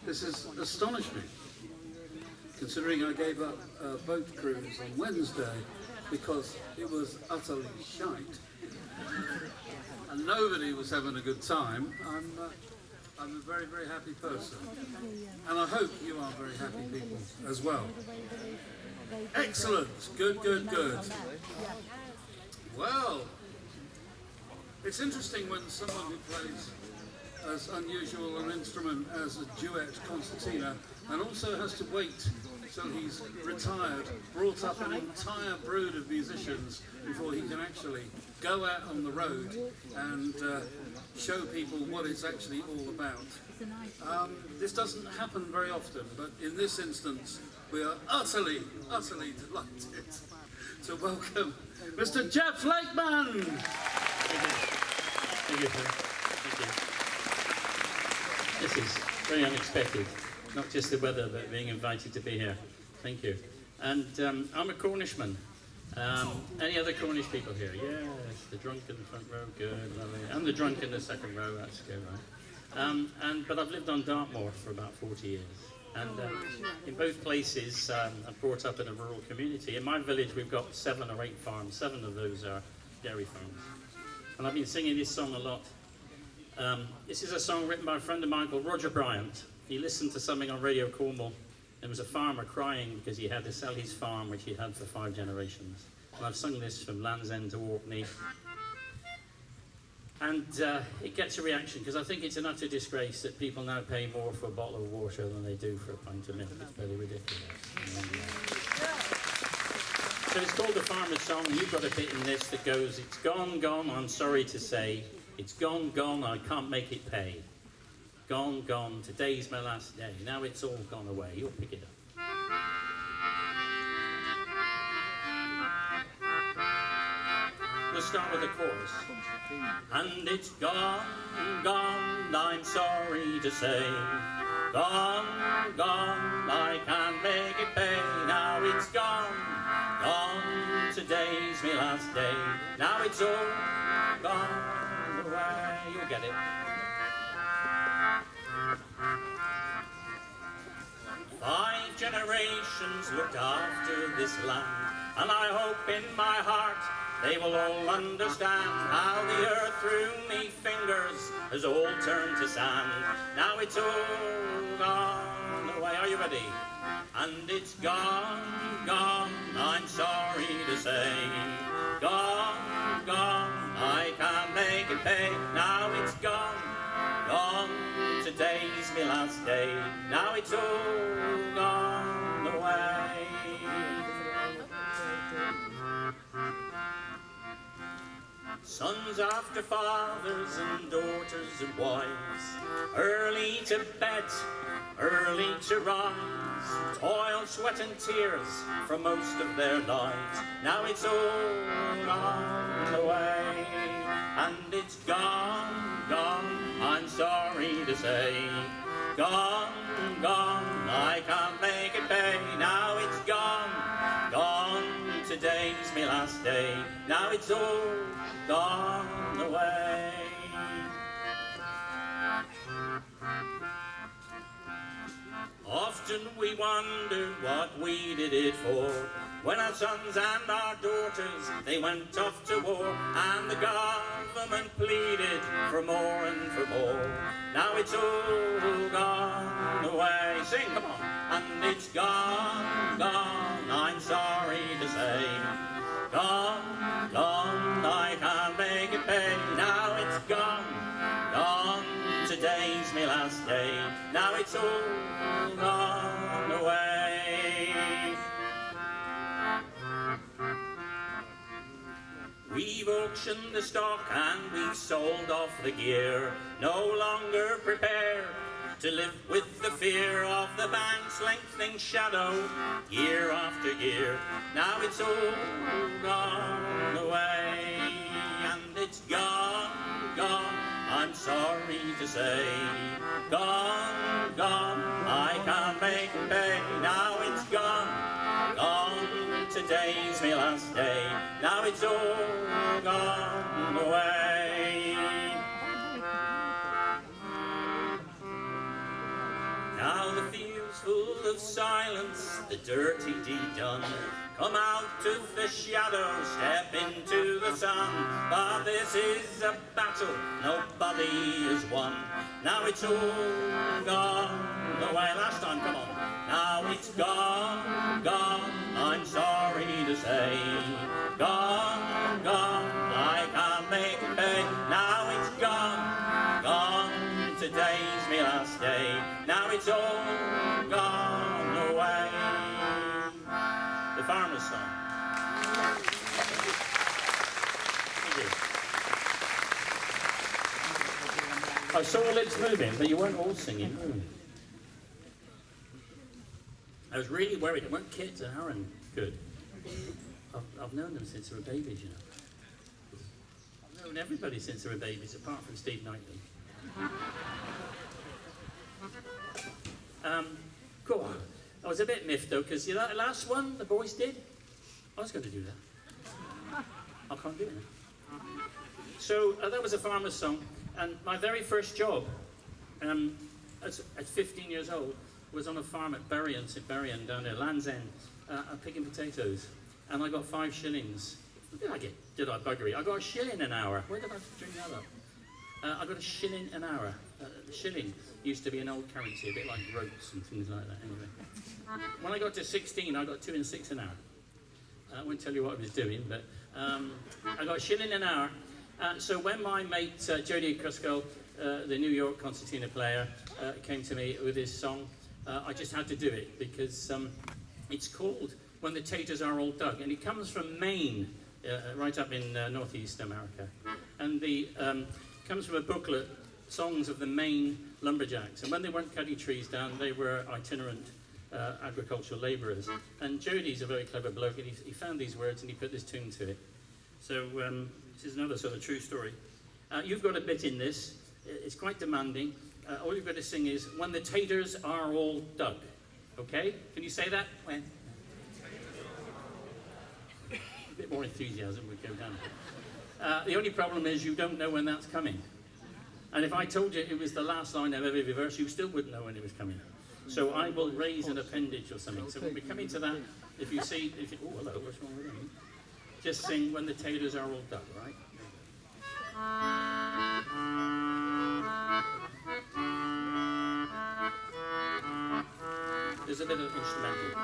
This has astonished me, considering I gave up a boat cruise on Wednesday because it was utterly shite and nobody was having a good time. I'm a very, very happy person, and I hope you are very happy people as well. Excellent, good, good, good. Well, it's interesting when someone who plays as unusual an instrument as a duet concertina and also has to wait till he's retired, brought up an entire brood of musicians before he can actually go out on the road and show people what it's actually all about. This doesn't happen very often, but in this instance we are utterly, utterly delighted to welcome Mr. Geoff Lakeman. Thank you. Thank you. This is very unexpected, not just the weather, but being invited to be here. Thank you. And I'm a Cornishman. Any other Cornish people here? Yes, the drunk in the front row, good, lovely. And the drunk in the second row, that's good, right? But I've lived on Dartmoor for about 40 years. And in both places, I'm brought up in a rural community. In my village, we've got 7 or 8 farms. 7 of those are dairy farms. And I've been singing this song a lot. This is a song written by a friend of mine called Roger Bryant. He listened to something on Radio Cornwall. There was a farmer crying because he had to sell his farm, which he'd had for 5 generations. And I've sung this from Land's End to Orkney. And it gets a reaction, because I think it's an utter disgrace that people now pay more for a bottle of water than they do for a pint of milk. It's very ridiculous. So it's called The Farmer's Song, and you've got a bit in this that goes, it's gone, gone, I'm sorry to say. It's gone, gone, I can't make it pay. Gone, gone, today's my last day. Now it's all gone away. You'll pick it up. We'll start with the chorus. And it's gone, gone, I'm sorry to say. Gone, gone, I can't make it pay. Now it's gone, gone, today's my last day. Now it's all gone away. You'll get it. 5 generations looked after this land, and I hope in my heart they will all understand how the earth through me fingers has all turned to sand. Now it's all gone away. Are you ready? And it's gone, gone, I'm sorry to say. Gone, gone, I can't make it pay. Now it's gone, gone, today's my last day. Now it's all gone away. Sons after fathers and daughters and wives, early to bed, early to rise, toil, sweat and tears for most of their lives. Now it's all gone away, and it's gone, gone, I'm sorry to say. Gone, gone, I can't make it pay. Now it's gone, gone, today's my last day. Now it's all gone away. Often we wondered what we did it for, when our sons and our daughters, they went off to war, and the government pleaded for more and for more. Now it's all gone away. Sing, come on. And it's gone, gone, I'm sorry to say. Gone, gone, I can't make it pay. Now it's gone, gone, today's my last day. Now it's all gone away. We've auctioned the stock and we've sold off the gear, no longer prepared to live with the fear of the bank's lengthening shadow year after year. Now it's all gone away, and it's gone, gone, I'm sorry to say. Gone, gone, I can't make it pay. Now it's gone, gone, today's my last day. Now it's all gone away. Now the field's full of silence, the dirty deed done. Come out of the shadow, step into the sun. But this is a battle nobody has won. Now it's all gone away. Last time, come on. Now it's gone, gone, I'm sorry to say. Gone, gone, I can't make it pay. Now it's gone, gone, today's my last day. Now it's all gone away. The Farmer's Song. Thank you. I saw lips moving, but you weren't all singing. I was really worried. Weren't kids and Aaron good? I've known them since they were babies, you know. I've known everybody since they were babies, apart from Steve Knightley. Go on. I was a bit miffed though, because you know that last one the boys did? I was going to do that. I can't do it now. So that was a farmer's song, and my very first job, at 15 years old, was on a farm at Berrien, St Berrien, down there, Land's End, picking potatoes, and I got 5 shillings. What did I get? Did I buggery? I got a shilling an hour. Where did I bring that up? I got a shilling an hour. The shilling used to be an old currency, a bit like groats and things like that. Anyway, when I got to 16, I got 2 and 6 an hour. I won't tell you what I was doing, but I got a shilling an hour. So when my mate Jody Cusco, the New York concertina player, came to me with his song, I just had to do it because it's called When the Taters Are All Dug, and it comes from Maine, right up in northeast America, and the comes from a booklet, Songs of the Maine Lumberjacks, and when they weren't cutting trees down, they were itinerant agricultural labourers, and Jody's a very clever bloke, and he found these words and he put this tune to it. So this is another sort of true story. You've got a bit in this, it's quite demanding. All you've got to sing is, when the taters are all dug. Okay? Can you say that? When? A bit more enthusiasm would go down. The only problem is you don't know when that's coming. And if I told you it was the last line of every verse, you still wouldn't know when it was coming. So I will raise an appendage or something. So when we come into that, if you see, oh, hello, what's wrong with me? Just sing When the Taters Are All Dug, right? There's a bit of instrumental.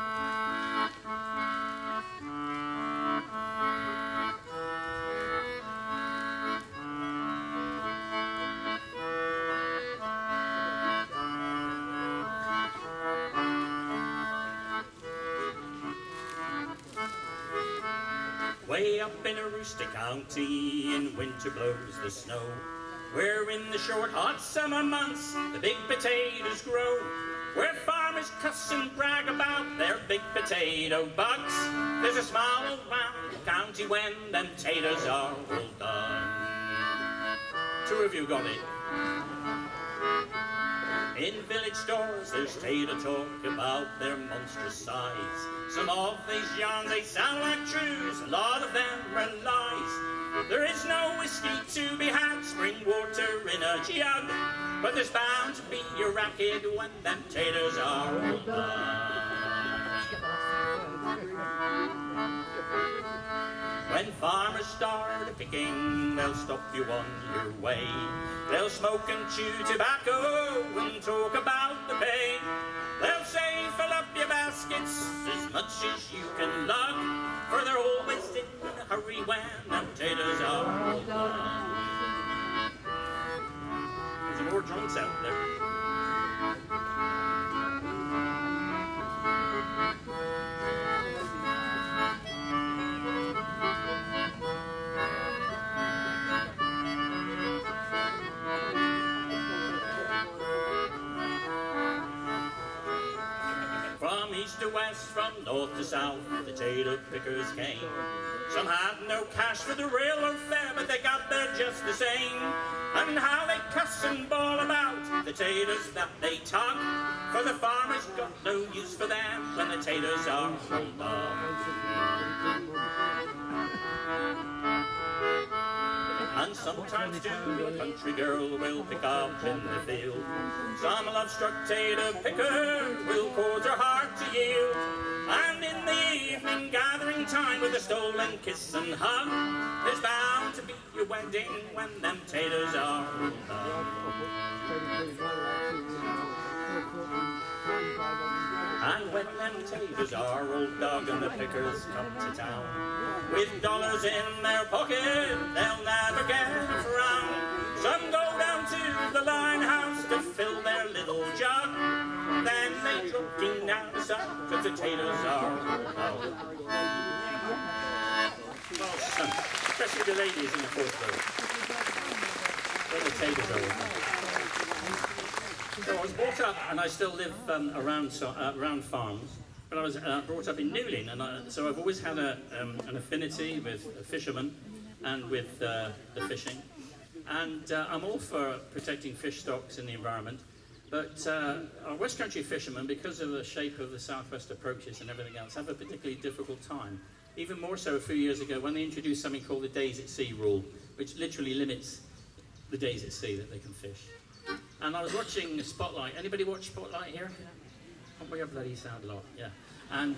Way up in Aroostook County, in winter blows the snow, where in the short hot summer months the big potatoes grow, where farmers cuss and brag about their big potato bugs. There's a smile around the county when them taters are all done. 2 of you got it. In village stores there's tater talk about their monstrous size. Some of these yarns, they sound like truths, a lot of them are lies. There is no whiskey to be had, spring water in a jug, but there's bound to be a racket when them taters are all done. When farmers start picking, they'll stop you on your way. They'll smoke and chew tobacco and talk about the pay. They'll say, fill up your baskets as much as you can lug, for they're always in a hurry when them taters are all done. There's more drunks out there. From east to west, from north to south, the tater pickers came. Some had no cash for the railroad fare, but they got there just the same. And how they cuss and bawl about the taters that they tug, for the farmers got no use for them when the taters are all done. And sometimes too, a country girl will pick up in the field. Some love-struck tater picker will cause her heart to yield. And in the evening gathering time with a stolen kiss and hug, there's bound to be a wedding when them taters are done. And when them taters are all dug and the pickers come to town, with dollars in their pocket, they'll never get a frown. Some go down to the line house to fill their little jug, then they joking down the sun, cause the taters are all out. Well, especially the ladies in the fourth row, when the taters are all out. So I was brought up, and I still live around farms, but I was brought up in Newlyn, and so I've always had an affinity with fishermen and with the fishing. And I'm all for protecting fish stocks and the environment, but our West Country fishermen, because of the shape of the southwest approaches and everything else, have a particularly difficult time. Even more so a few years ago when they introduced something called the days at sea rule, which literally limits the days at sea that they can fish. And I was watching Spotlight. Anybody watch Spotlight here? Oh, we have bloody sad lot, yeah. And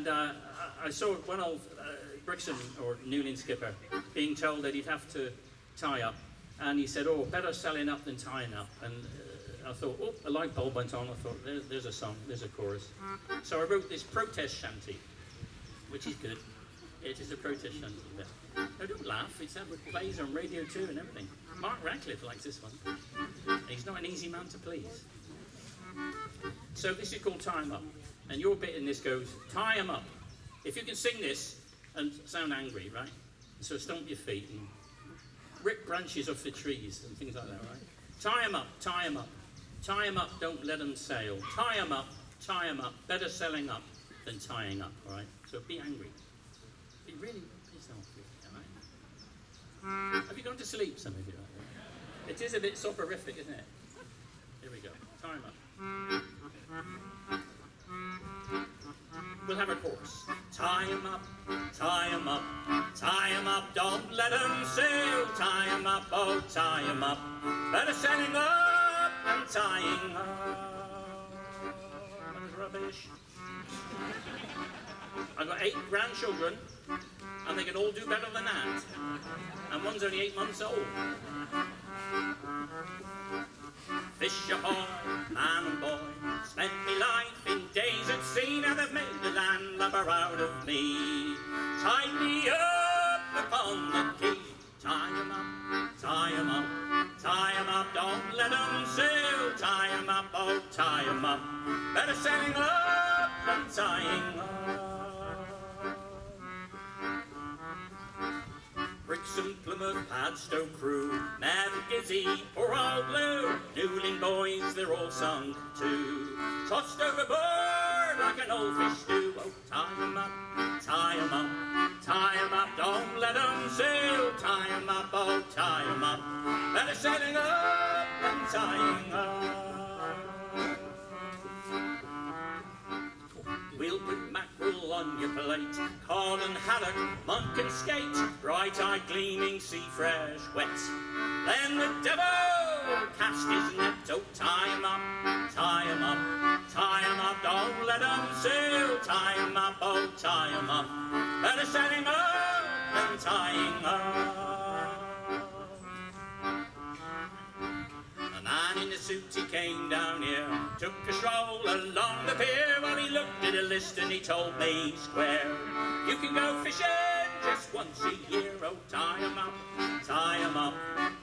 I saw one old Brixham or Newlyn skipper being told that he'd have to tie up, and he said, "Oh, better selling up than tying up." And I thought, oh, a light bulb went on. I thought, there's a song, there's a chorus. So I wrote this protest shanty, which is good. It is a protest shanty. No, don't laugh. It's had plays on radio too and everything. Mark Radcliffe likes this one. He's not an easy man to please. So this is called Tie 'em Up. And your bit in this goes, tie 'em up. If you can sing this and sound angry, right? So stomp your feet and rip branches off the trees and things like that, right? Tie 'em up, tie 'em up. Tie 'em up, don't let 'em sail. Tie 'em up, tie 'em up. Better selling up than tying up, all right? So be angry. Be really pissed off, all right? Have you gone to sleep, some of you? It is a bit soporific, isn't it? Here we go. Tie 'em up. We'll have a chorus. Tie 'em up, tie 'em up, tie 'em up, don't let 'em sail. Tie 'em up, oh, tie 'em up. Better setting up than tying up. That's rubbish. I've got 8 grandchildren, and they can all do better than that. And one's only 8 months old. Fish ahoy, man and boy, spent me life in days at sea. Now they've made a landlubber out of me. Tied me up upon the quay. Tie 'em up, tie 'em up, tie 'em up, don't let 'em sail. Tie 'em up, oh, tie 'em up. Better setting up than tying up. Brixham, Plymouth, Padstow crew, never gizzy, poor old Blue. Newlyn boys, they're all sunk too. Tossed overboard like an old fish stew. Oh, tie 'em up, tie 'em up, tie 'em up, don't let 'em sail. Tie 'em up, oh, tie 'em up. Better setting up than tying up. We'll put mackerel on your plate, cod and haddock, monk and skate, bright-eyed, gleaming, sea fresh, wet. Then the devil cast his net. Oh, tie 'em up, tie 'em up, tie 'em up, don't let 'em sail. Tie 'em up, oh, tie 'em up. Better setting up than tying up. A man in a suit, he came down here, took a stroll along the pier. Well, he looked at a list and he told me square, you can go fishing just once a year. Oh, tie 'em up, tie 'em up,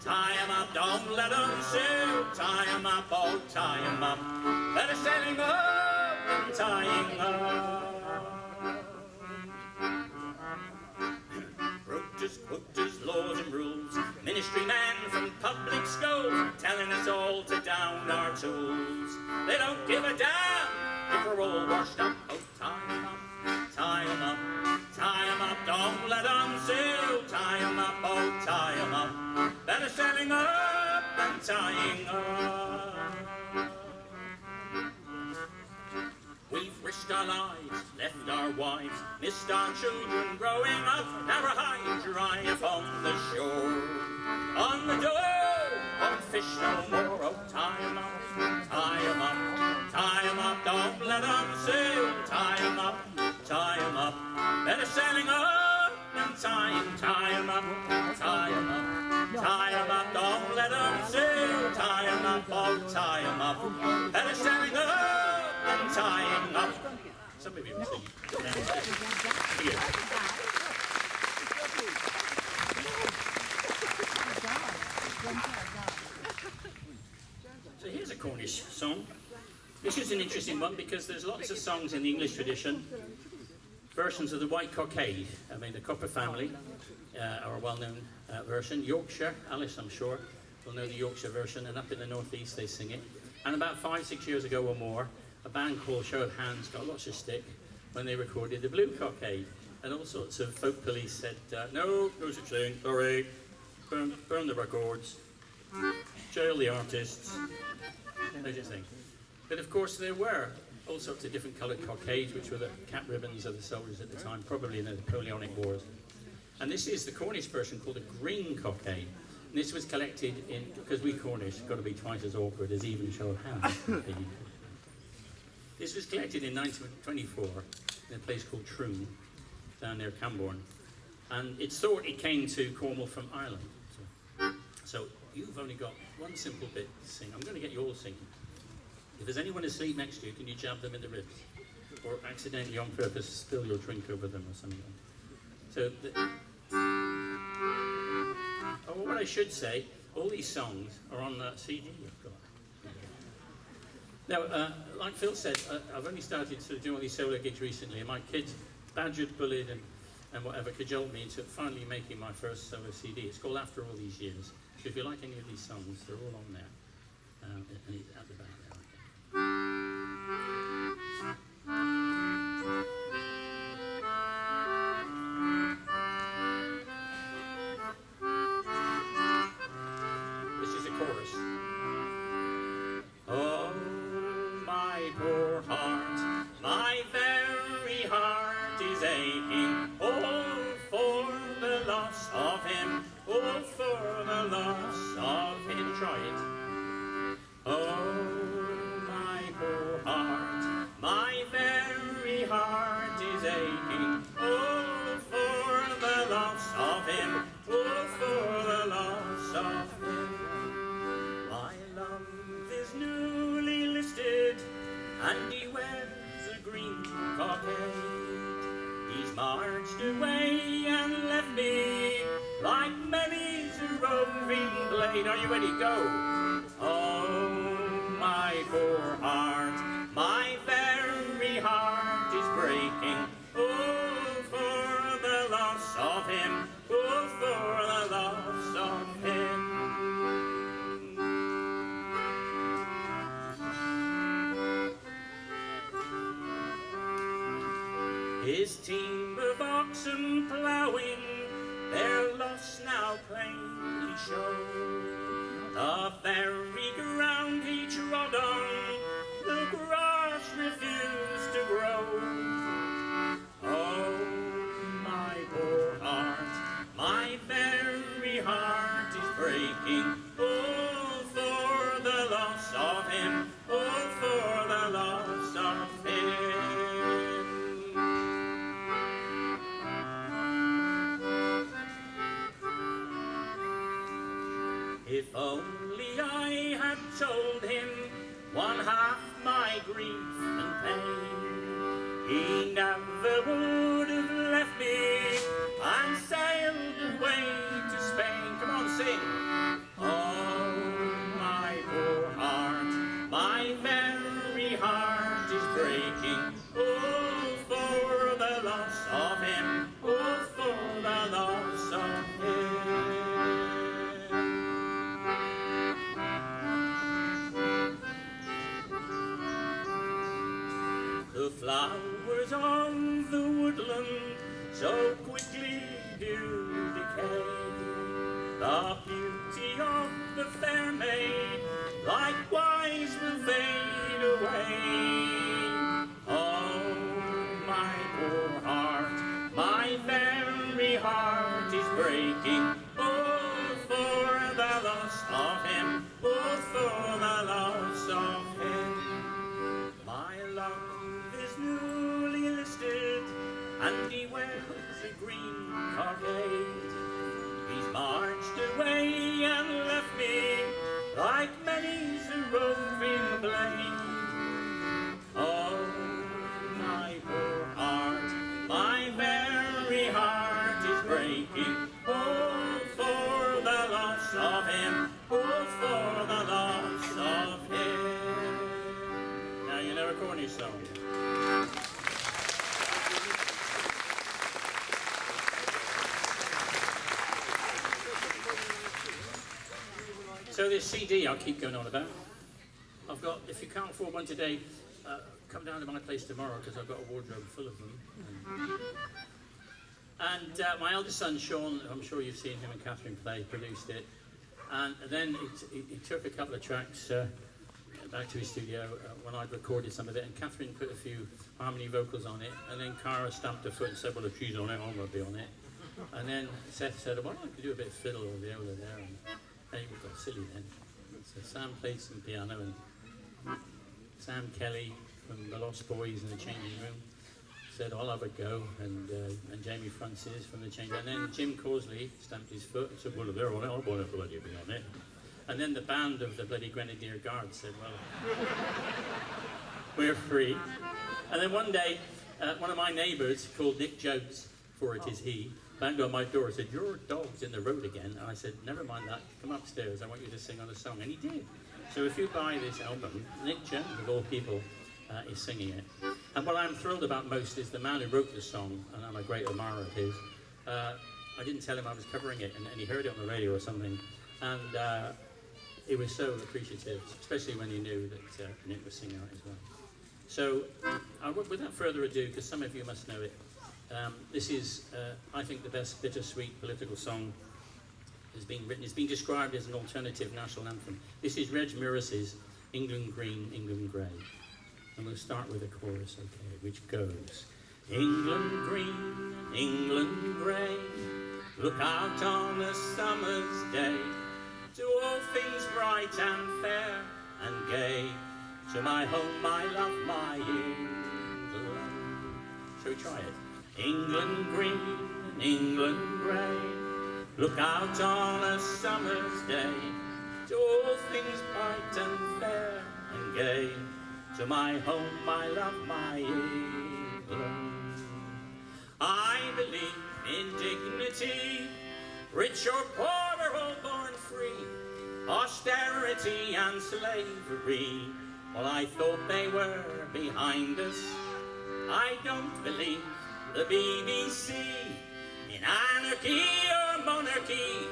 tie 'em up, don't let 'em sail. Tie 'em up, oh, tie 'em up. Better setting up than tying up. Rotors, quotas, laws and rules, ministry men from public schools, telling us all to down our tools. They don't give a damn if we're all washed up. Oh, tie 'em up, tie 'em up, tie 'em up, don't let 'em sail. Tie 'em up, oh, tie 'em up. Better setting up than tying up. We've risked our lives, left our wives, missed our children growing up, now we're high and dry upon the shore. On the door, on fish no more, oh tie 'em up, tie 'em up, tie 'em up, don't let 'em sail, tie 'em up, tie 'em up, better sailing up and tie 'em up, tie 'em up, tie 'em up, don't let 'em sail, tie 'em up, oh tie 'em up, better sailing up and tying up. Some of you will sing. Here. So here's a Cornish song. This is an interesting one because there's lots of songs in the English tradition, versions of the White Cockade. I mean, the Copper family are a well-known version. Yorkshire, Alice, I'm sure, will know the Yorkshire version, and up in the northeast they sing it. And about 5-6 years ago or more, a band called Show of Hands got lots of stick when they recorded the Blue Cockade. And all sorts of folk police said, no such thing, sorry, burn the records, jail the artists, no such thing. But of course there were all sorts of different coloured cockades, which were the cap ribbons of the soldiers at the time, probably in the Napoleonic Wars. And this is the Cornish version called a green cockade. And this was collected in, because we Cornish got to be twice as awkward as even Show of Hands. This was collected in 1924 in a place called Troon, down near Camborne. And it's thought it came to Cornwall from Ireland. So you've only got one simple bit to sing. I'm going to get you all singing. If there's anyone asleep next to you, can you jab them in the ribs? Or accidentally on purpose spill your drink over them or something. So, what I should say, all these songs are on the CD you've got. Now, like Phil said, I've only started to do all these solo gigs recently, and my kids badgered, bullied, and whatever cajoled me into finally making my first solo CD. It's called After All These Years. So if you like any of these songs, they're all on there. And it's at the back there. This is a chorus. Oh, my poor heart, my very heart is aching. Oh, for the loss of him. Oh, for the loss of him. Try it. Oh, my poor heart, my very heart is aching. Oh, for the loss of him. Oh, for the loss of him. My love is newly listed, and he wears a green cockade. He's marched away and left me like many's a roving blade. Are you ready? Go. Oh, my poor heart, my very heart is breaking. Oh, for the loss of him. Oh, for the loss of him. His team of oxen ploughing, their loss now plainly shows. The very ground he trod on, the grass refused to grow. Oh, my poor heart, my very heart is breaking. Oh, for the loss of him. Oh, for the loss of him. If only I had told him one half my grief and pain, he never would have left me and sailed away to Spain. Come on, sing. Oh, my poor heart, my very heart is breaking. Oh, for the loss of him. Oh, for the loss of him. The flowers of the woodland so quickly do decay. The beauty of the fair maid likewise will fade away. Oh, my Cornish song. So this CD I'll keep going on about. I've got, if you can't afford one today, come down to my place tomorrow because I've got a wardrobe full of them. And my eldest son, Sean, I'm sure you've seen him and Catherine play, produced it. And then he took a couple of tracks back to his studio when I'd recorded some of it, and Catherine put a few harmony vocals on it, and then Cara stamped her foot and said, well, if she's on it, I'm going to be on it. And then Seth said, well, I could do a bit of fiddle or viola there. And hey, we got silly then. So Sam played some piano, and Sam Kelly from the Lost Boys in the Changing Room said, I'll have a go, and Jamie Francis from the Changing Room. And then Jim Causley stamped his foot and said, well, if they're on it, I'll want to bloody be on it. And then the band of the bloody Grenadier Guards said, well, we're free. And then one day, one of my neighbours, called Nick Jones, for it is he, banged on my door and said, your dog's in the road again. And I said, never mind that, come upstairs, I want you to sing on a song. And he did. So if you buy this album, Nick Jones, of all people, is singing it. And what I'm thrilled about most is the man who wrote the song, and I'm a great admirer of his. I didn't tell him I was covering it, and he heard it on the radio or something. And he was so appreciative, especially when he knew that Nick was singing it as well. So, without further ado, because some of you must know it, this is, I think, the best bittersweet political song has been written. It's been described as an alternative national anthem. This is Reg Murris's England Green, England Grey. And we'll start with a chorus, okay, which goes, England green, England grey, look out on a summer's day, to all things bright and fair and gay, to my home, my love, my England. Shall we try it? England green, England grey, look out on a summer's day, to all things bright and fair and gay, to my home, my love, my England. I believe in dignity, rich or poor, we're all born free. Austerity and slavery, well, I thought they were behind us. I don't believe the BBC in anarchy or monarchy,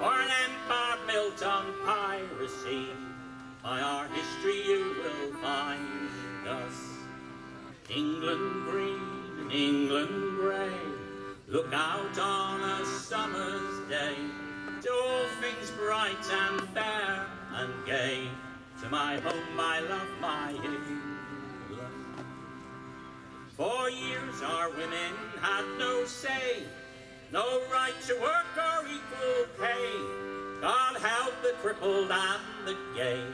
or an empire built on piracy. By our history you will find us. England green, England grey, look out on a summer's day, to all things bright and fair and gay, to my home, my love, my England. For years our women had no say, no right to work or equal pay. God help the crippled and the gay,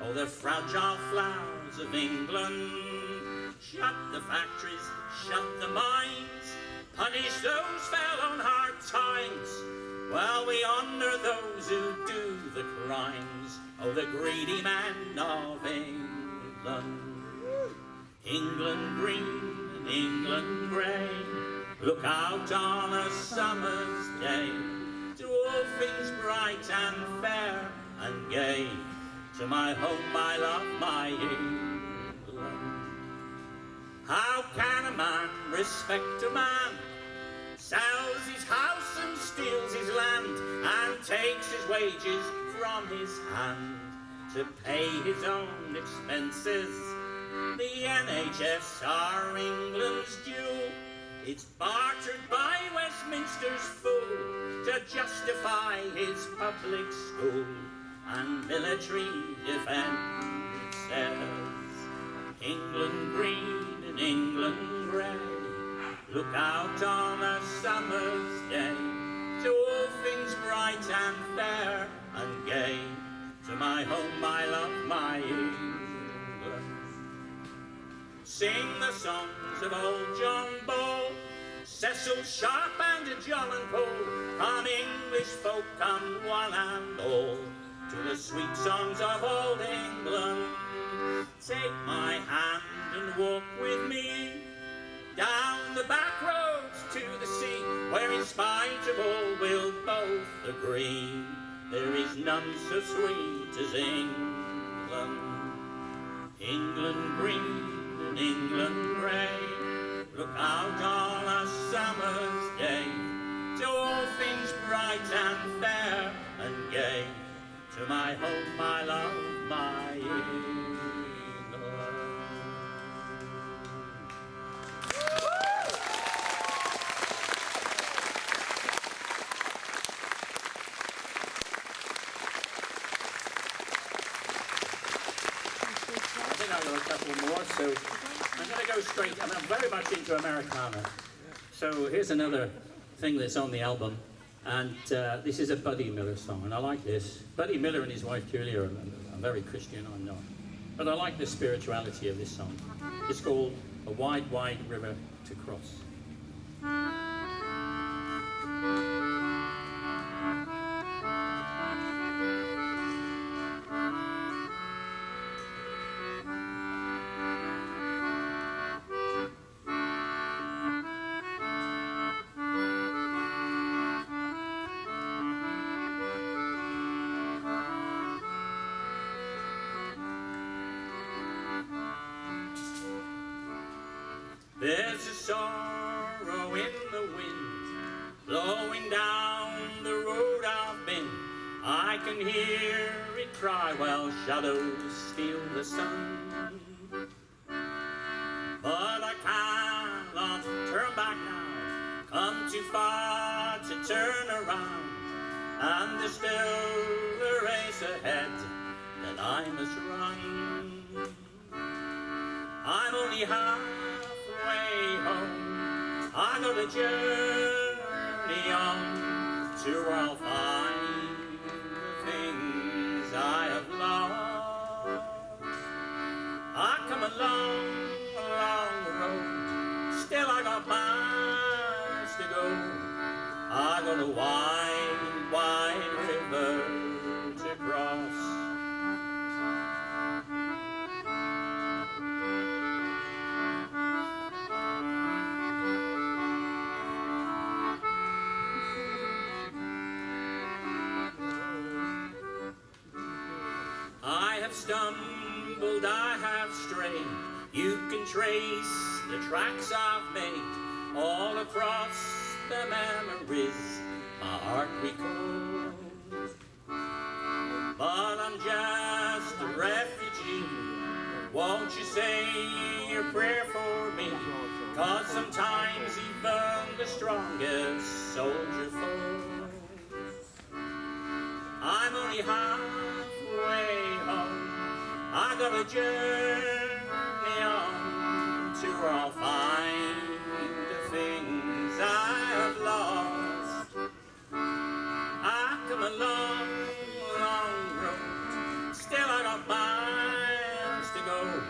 oh, the fragile flowers of England. Shut the factories, shut the mines, punish those fell on hard times, while we honour those who do the crimes, oh, the greedy men of England. England green, England grey, look out on a summer's day, to all things bright and fair and gay, to my home, my love, my England. How can a man respect a man, sells his house and steals his land, and takes his wages from his hand to pay his own expenses? The NHS are England's jewel, it's bartered by Westminster's fool to justify his public school and military defences. England green and England grey, look out on a summer's day, to all things bright and fair and gay, to my home, my love, my England. Sing the songs of old John Bull, Cecil Sharp and John and Paul. Come English folk, come one and all, to the sweet songs of old England. Take my hand and walk with me down the back roads to the sea, where in spite of all we'll both agree, there is none so sweet as England. England green and England grey, look out on a summer's day, to all things bright and fair and gay, to my home, my love, my England. I think I've got a couple more, so I'm going to go straight. I'm very much into Americana. So here's another thing that's on the album, and this is a Buddy Miller song, and I like this. Buddy Miller and his wife Julia are very Christian, I'm not. But I like the spirituality of this song. It's called A Wide, Wide River to Cross. There's a sorrow in the wind, blowing down the road I've been. I can hear it cry while shadows steal the sun. But I cannot turn back now, come too far to turn around. And there's still a race ahead that I must run. I'm only halfway home, I got a journey on to where I'll find the things I have lost. I come a long, long road, still I got miles to go. I got a wide, wide river to cross. I have stumbled, I have strayed. You can trace the tracks I've made all across the memories my heart recalls. But I'm just a refugee. Won't you say your prayer for me? 'Cause sometimes even the strongest soldier falls. I'm only halfway home, I got a journey on to where I'll find the things I have lost. I come a long, long road, still I got miles to go.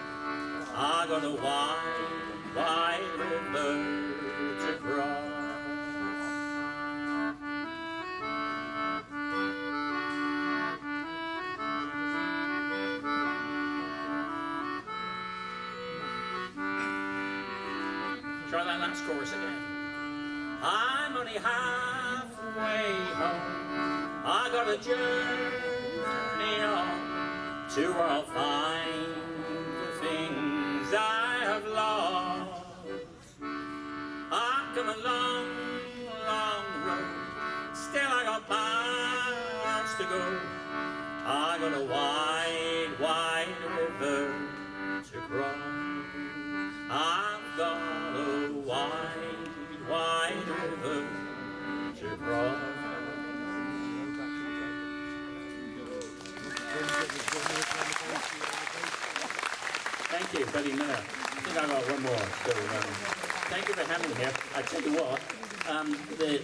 I got a wide, wide river to cross. Try that last chorus again. I'm only halfway home, I got a journey on to where I'll find the things I have lost. I come a long, long road, still I got miles to go. I got a wide, wide river to cross. I've got a wide, wide river to cross. Thank you, Buddy Miller. I think I got one more. So, thank you for having me here. I tell you what,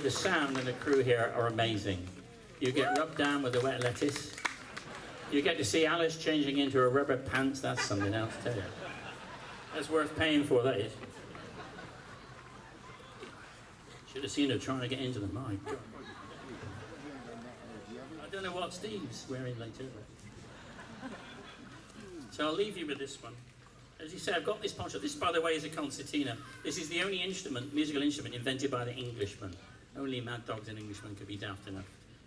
the sound and the crew here are amazing. You get rubbed down with the wet lettuce. You get to see Alice changing into her rubber pants. That's something else, tell you. That's worth paying for, that is. Should have seen her trying to get into the mic. I don't know what Steve's wearing later. So I'll leave you with this one. As you say, I've got this poncho. This, by the way, is a concertina. This is the only musical instrument invented by the Englishman. Only mad dogs and Englishmen could be daft enough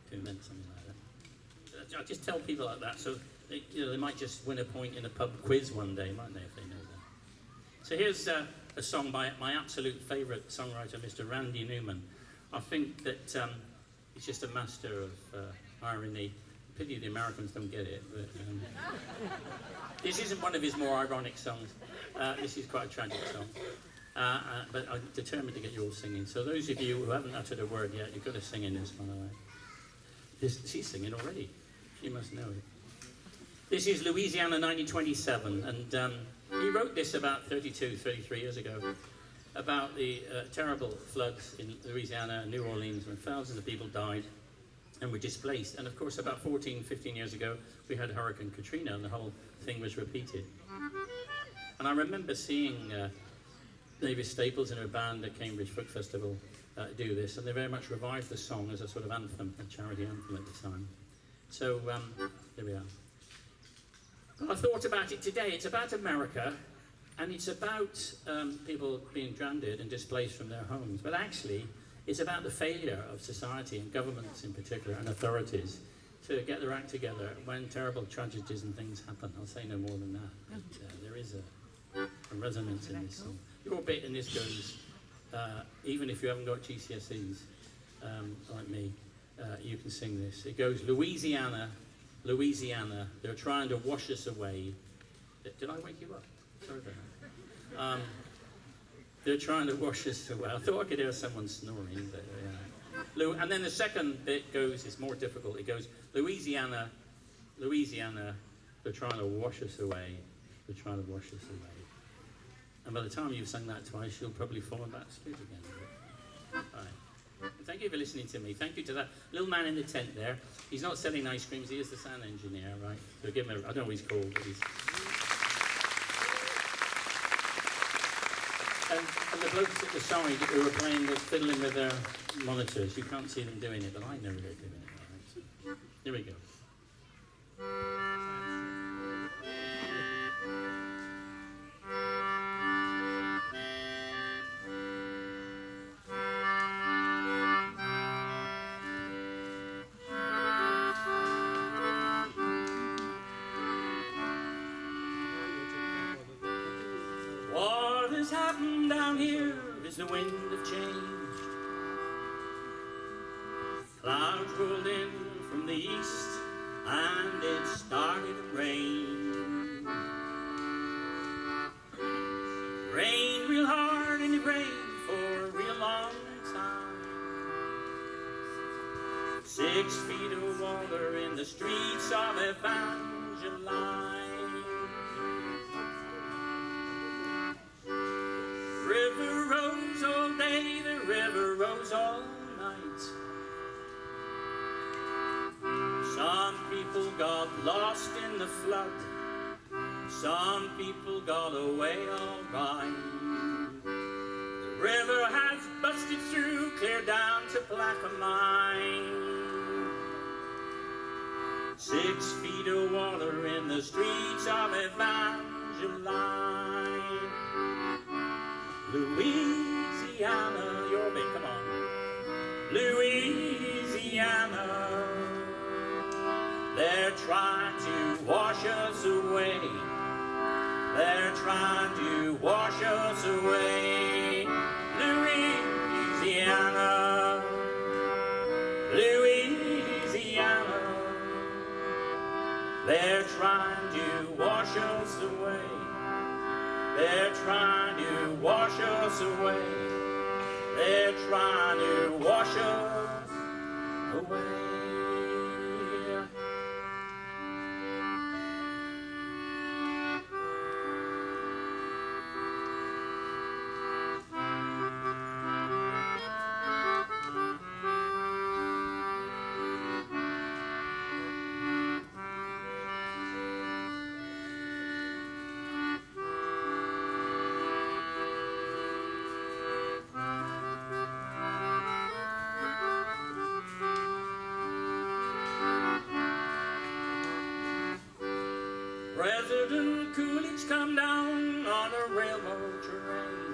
to invent something like that. I just tell people like that, so they might just win a point in a pub quiz one day, mightn't they, if they know that. So here's a song by my absolute favourite songwriter, Mr. Randy Newman. I think that he's just a master of irony. Pity the Americans don't get it, but this isn't one of his more ironic songs. This is quite a tragic song. But I'm determined to get you all singing. So those of you who haven't uttered a word yet, you've got to sing in this, by the way. She's singing already. She must know it. This is Louisiana 1927, and he wrote this about 33 years ago, about the terrible floods in Louisiana and New Orleans when thousands of people died and were displaced. And of course, about 15 years ago, we had Hurricane Katrina, and the whole thing was repeated. And I remember seeing Davis Staples and her band at Cambridge Folk Festival do this, and they very much revived the song as a sort of anthem, a charity anthem at the time. So, here we are. Well, I thought about it today. It's about America, and it's about people being stranded and displaced from their homes. But actually, it's about the failure of society and governments in particular and authorities to get their act together when terrible tragedies and things happen. I'll say no more than that. But, there is a resonance in this song. Your bit in this goes, even if you haven't got GCSEs like me, you can sing this. It goes, Louisiana, Louisiana, they're trying to wash us away. Did I wake you up? Sorry about that. They're trying to wash us away. I thought I could hear someone snoring, but yeah. And then the second bit goes, it's more difficult. It goes, Louisiana, Louisiana, they're trying to wash us away. They're trying to wash us away. And by the time you've sung that twice, you'll probably fall back to sleep again. All right. Thank you for listening to me. Thank you to that little man in the tent there. He's not selling ice creams, he is the sound engineer, right? So give him I don't know what he's called, but he's... And the blokes at the side who are playing the fiddling with their monitors, you can't see them doing it, but I know they're doing it. Right? Here we go. What has happened down here is the wind of change. Clouds rolled in from the east and it started to rain. Rained real hard and it rained for a real long time. 6 feet of water in the streets of Evangeline. River rose all day, the river rose all night. Some people got lost in the flood. Some people got away all right. The river has busted through, clear down to Plaquemine. 6 feet of water in the streets of Evangeline. Louisiana, your bit, come on. Louisiana, they're trying to wash us away. They're trying to wash us away. Louisiana, Louisiana, they're trying to wash us away. They're trying to wash us away. They're trying to wash us away. President Coolidge come down on a railroad train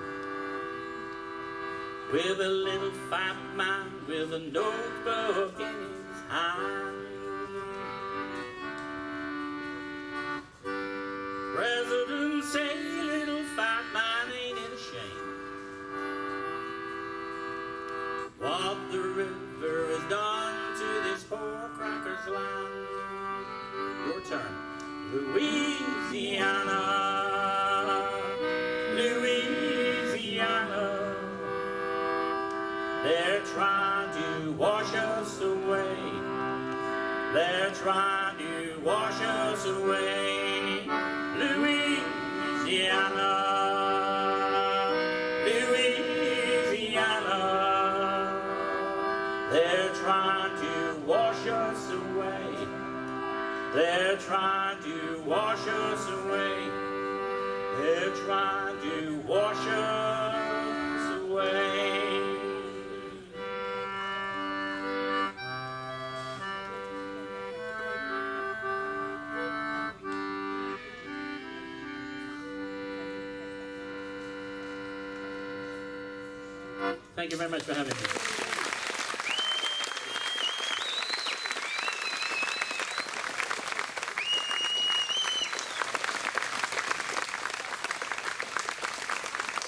with a little fat man with a notebook in his hand. President say, little fat man, Louisiana, Louisiana, they're trying to wash us away. They're trying to wash us away. Louisiana, Louisiana, they're trying to wash us away. They're trying to wash us away. They're trying to wash us away. Thank you very much for having me.